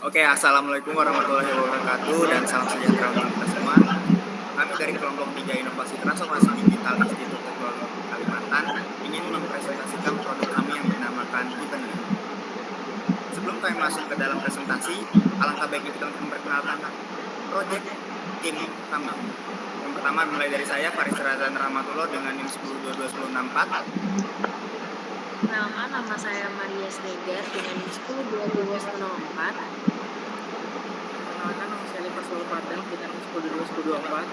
Oke, assalamualaikum warahmatullahi wabarakatuh dan salam sejahtera untuk kita semua. Kami dari kelompok 3 Inovasi Transformasi Digital Institut Teknologi Kalimantan ingin mempresentasikan produk kami yang bernamakan Evenly. Sebelum kami masuk ke dalam presentasi, alangkah baiknya kita untuk memperkenalkan project tim kami. Yang pertama mulai dari saya, Faris Razan Rahmatullah dengan NIM 10221064. Perkenalkan, nama saya Maria Sregar dengan NIM 10221064. Perkenalkan, nama saya Lipas Padang dengan NIM 10221024.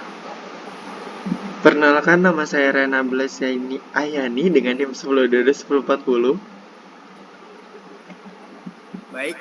Perkenalkan, nama saya Rena Blasiani Ayani dengan NIM 10221040. Baik,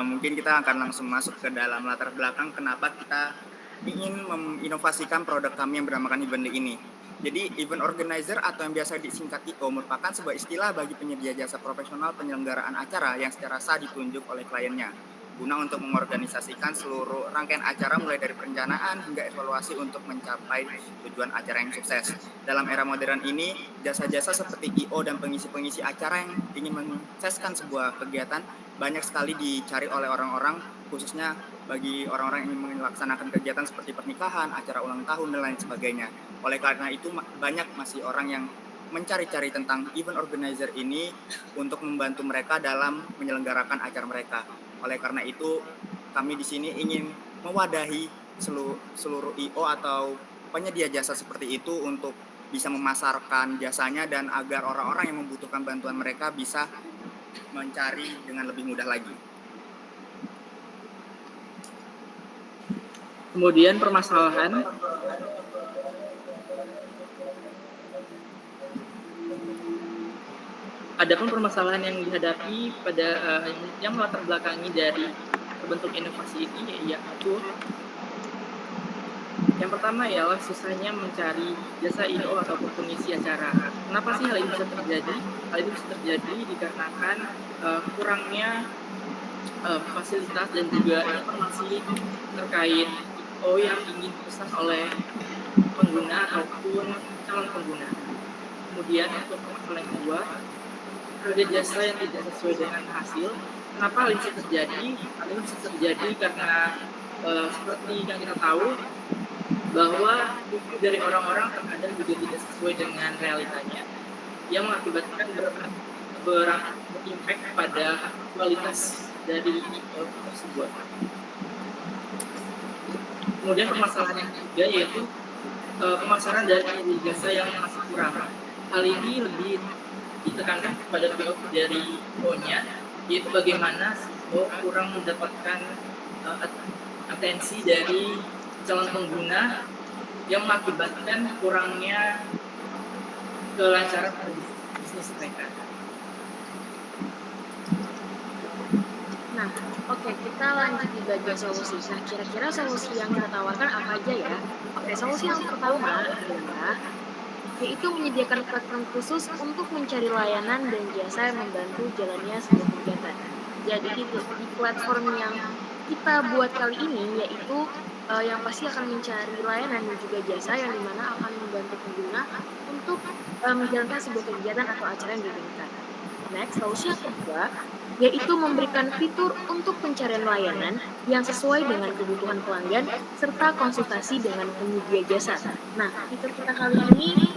mungkin kita akan langsung masuk ke dalam latar belakang kenapa kita ingin menginovasikan produk kami yang bernamakan Evenly ini. Jadi, event organizer atau yang biasa disingkat IO merupakan sebuah istilah bagi penyedia jasa profesional penyelenggaraan acara yang secara sah ditunjuk oleh kliennya, guna untuk mengorganisasikan seluruh rangkaian acara mulai dari perencanaan hingga evaluasi untuk mencapai tujuan acara yang sukses. Dalam era modern ini, jasa-jasa seperti IO dan pengisi-pengisi acara yang ingin mensukseskan sebuah kegiatan banyak sekali dicari oleh orang-orang, khususnya bagi orang-orang yang ingin melaksanakan kegiatan seperti pernikahan, acara ulang tahun, dan lain sebagainya. Oleh karena itu, banyak masih orang yang mencari-cari tentang event organizer ini untuk membantu mereka dalam menyelenggarakan acara mereka. Oleh karena itu, kami di sini ingin mewadahi seluruh IO atau penyedia jasa seperti itu untuk bisa memasarkan jasanya dan agar orang-orang yang membutuhkan bantuan mereka bisa mencari dengan lebih mudah lagi. Kemudian permasalahan adapun permasalahan yang dihadapi pada yang melatar belakangi dari bentuk inovasi ini yaitu yang pertama ialah susahnya mencari jasa IO ataupun pengisi acara. Kenapa sih hal ini bisa terjadi? Hal ini bisa terjadi dikarenakan kurangnya fasilitas dan juga informasi terkait IO yang ingin dipesan oleh pengguna ataupun calon pengguna. Kemudian untuk permasalahan yang kedua, harga jasa yang tidak sesuai dengan hasil. Kenapa hal ini bisa terjadi? Hal ini bisa terjadi karena seperti yang kita tahu bahwa review dari orang-orang terkadang juga tidak sesuai dengan realitanya, yang mengakibatkan berimpact pada kualitas dari IO tersebut. Kemudian permasalahan yang ketiga yaitu pemasaran dari jasa yang masih kurang. Hal ini lebih ditekankan kepada PO dari IO-nya, yaitu bagaimana IO kurang mendapatkan atensi dari calon pengguna yang mengakibatkan kurangnya kelancaran bisnis mereka. Nah, oke, kita lanjut di bagian solusi. Nah, kira-kira solusi yang kita tawarkan apa aja ya? Oke, solusi yang pertama adalah yaitu menyediakan platform khusus untuk mencari layanan dan jasa yang membantu jalannya sebuah kegiatan. Jadi di platform yang kita buat kali ini yaitu yang pasti akan mencari layanan dan juga jasa yang dimana akan membantu pengguna untuk menjalankan sebuah kegiatan atau acara yang diinginkan. Next, solusi yang kedua yaitu memberikan fitur untuk pencarian layanan yang sesuai dengan kebutuhan pelanggan serta konsultasi dengan penyedia jasa. Nah, fitur kita kali ini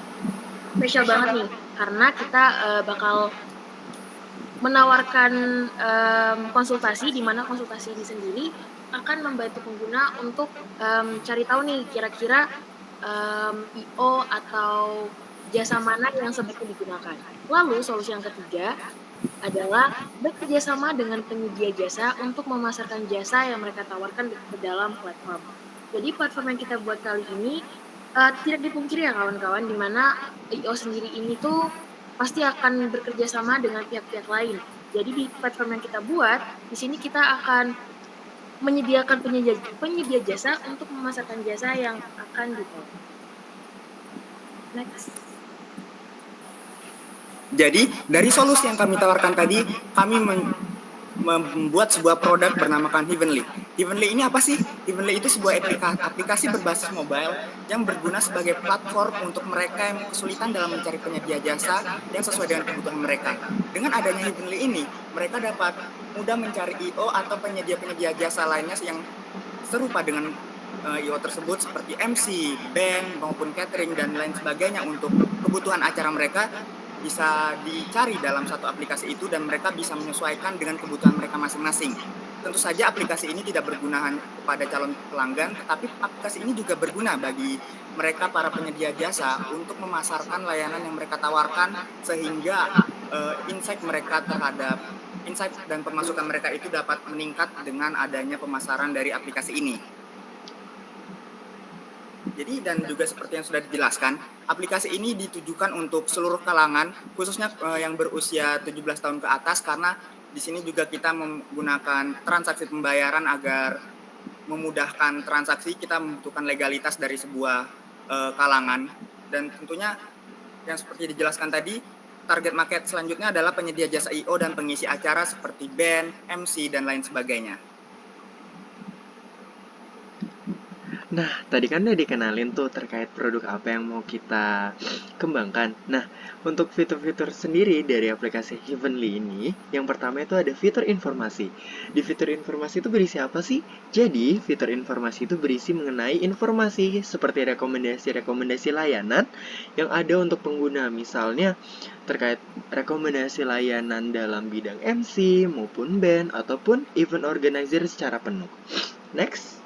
spesial banget nih, karena kita bakal menawarkan konsultasi, di mana konsultasi ini sendiri akan membantu pengguna untuk cari tahu nih kira-kira IO atau jasa mana yang sebaiknya digunakan. Lalu solusi yang ketiga adalah bekerja sama dengan penyedia jasa untuk memasarkan jasa yang mereka tawarkan ke dalam platform. Jadi platform yang kita buat kali ini tidak dipungkiri ya kawan-kawan, di mana IO sendiri ini tuh pasti akan bekerja sama dengan pihak-pihak lain. Jadi di platform yang kita buat, di sini kita akan menyediakan penyedia jasa untuk memasarkan jasa yang akan ditawarkan. Next. Jadi, dari solusi yang kami tawarkan tadi, kami membuat sebuah produk bernamakan Evenly. Heavenly ini apa sih? Heavenly itu sebuah aplikasi berbasis mobile yang berguna sebagai platform untuk mereka yang kesulitan dalam mencari penyedia jasa yang sesuai dengan kebutuhan mereka. Dengan adanya Heavenly ini, mereka dapat mudah mencari I/O atau penyedia-penyedia jasa lainnya yang serupa dengan I/O tersebut seperti MC, band, maupun catering dan lain sebagainya untuk kebutuhan acara mereka bisa dicari dalam satu aplikasi itu dan mereka bisa menyesuaikan dengan kebutuhan mereka masing-masing. Tentu saja aplikasi ini tidak berguna hanya kepada calon pelanggan, tetapi aplikasi ini juga berguna bagi mereka para penyedia jasa untuk memasarkan layanan yang mereka tawarkan sehingga insight dan pemasukan mereka itu dapat meningkat dengan adanya pemasaran dari aplikasi ini. Jadi dan juga seperti yang sudah dijelaskan, aplikasi ini ditujukan untuk seluruh kalangan, khususnya yang berusia 17 tahun ke atas karena di sini juga kita menggunakan transaksi pembayaran agar memudahkan transaksi, kita membutuhkan legalitas dari sebuah kalangan dan tentunya yang seperti dijelaskan tadi, target market selanjutnya adalah penyedia jasa I/O dan pengisi acara seperti band, MC dan lain sebagainya. Nah, tadi kan udah dikenalin tuh terkait produk apa yang mau kita kembangkan. Nah, untuk fitur-fitur sendiri dari aplikasi Heavenly ini, yang pertama itu ada fitur informasi. Di fitur informasi itu berisi apa sih? Jadi, fitur informasi itu berisi mengenai informasi seperti rekomendasi-rekomendasi layanan yang ada untuk pengguna. Misalnya, terkait rekomendasi layanan dalam bidang MC maupun band ataupun event organizer secara penuh. Next.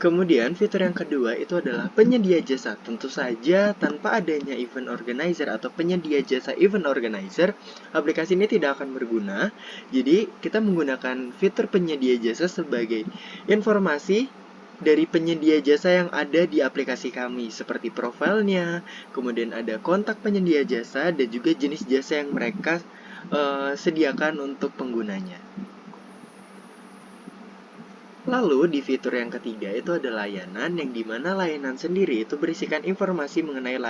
Kemudian fitur yang kedua itu adalah penyedia jasa. Tentu saja tanpa adanya event organizer atau penyedia jasa event organizer, aplikasi ini tidak akan berguna. Jadi kita menggunakan fitur penyedia jasa sebagai informasi dari penyedia jasa yang ada di aplikasi kami, seperti profilnya, kemudian ada kontak penyedia jasa dan juga jenis jasa yang mereka sediakan untuk penggunanya. Lalu di fitur yang ketiga itu ada layanan yang dimana layanan sendiri itu berisikan informasi mengenai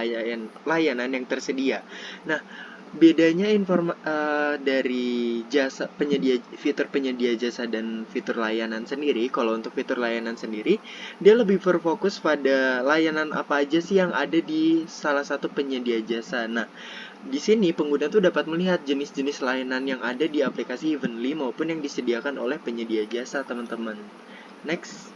layanan yang tersedia. Nah, bedanya dari jasa fitur penyedia jasa dan fitur layanan sendiri, kalau untuk fitur layanan sendiri, dia lebih berfokus pada layanan apa aja sih yang ada di salah satu penyedia jasa. Nah, di sini pengguna tuh dapat melihat jenis-jenis layanan yang ada di aplikasi Heavenly maupun yang disediakan oleh penyedia jasa, teman-teman. Next.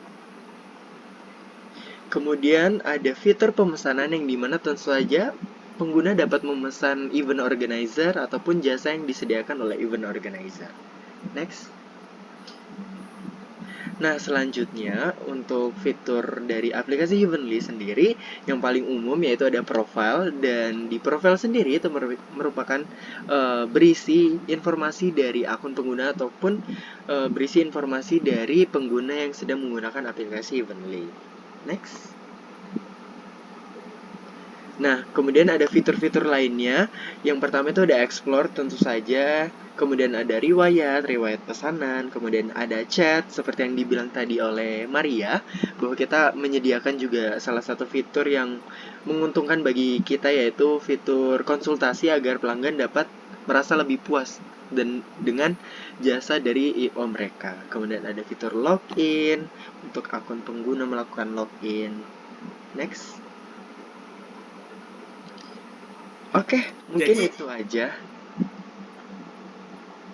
Kemudian ada fitur pemesanan yang dimana tentu saja pengguna dapat memesan event organizer ataupun jasa yang disediakan oleh event organizer. Next. Nah, selanjutnya untuk fitur dari aplikasi Heavenly sendiri yang paling umum yaitu ada profile, dan di profile sendiri itu merupakan berisi informasi dari akun pengguna ataupun berisi informasi dari pengguna yang sedang menggunakan aplikasi Heavenly. Next. Nah, kemudian ada fitur-fitur lainnya. Yang pertama itu ada explore tentu saja. Kemudian ada riwayat pesanan. Kemudian ada chat, seperti yang dibilang tadi oleh Maria, bahwa kita menyediakan juga salah satu fitur yang menguntungkan bagi kita, yaitu fitur konsultasi agar pelanggan dapat merasa lebih puas dan dengan jasa dari I/O mereka. Kemudian ada fitur login, untuk akun pengguna melakukan login. Next. Oke, mungkin Jadi- itu aja.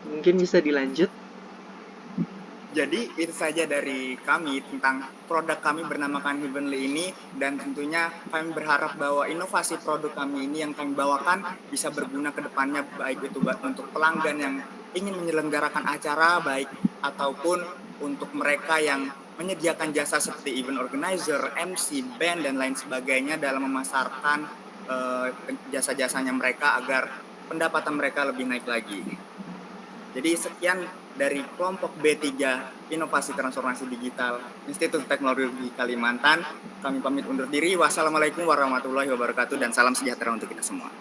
Mungkin bisa dilanjut. Jadi itu saja dari kami tentang produk kami bernamakan Heavenly ini, dan tentunya kami berharap bahwa inovasi produk kami ini yang kami bawakan bisa berguna ke depannya, baik itu untuk pelanggan yang ingin menyelenggarakan acara baik ataupun untuk mereka yang menyediakan jasa seperti event organizer, MC, band dan lain sebagainya dalam memasarkan jasa-jasanya mereka agar pendapatan mereka lebih naik lagi. Jadi sekian dari kelompok B3 Inovasi Transformasi Digital Institut Teknologi Kalimantan. Kami pamit undur diri. Wassalamualaikum warahmatullahi wabarakatuh dan salam sejahtera untuk kita semua.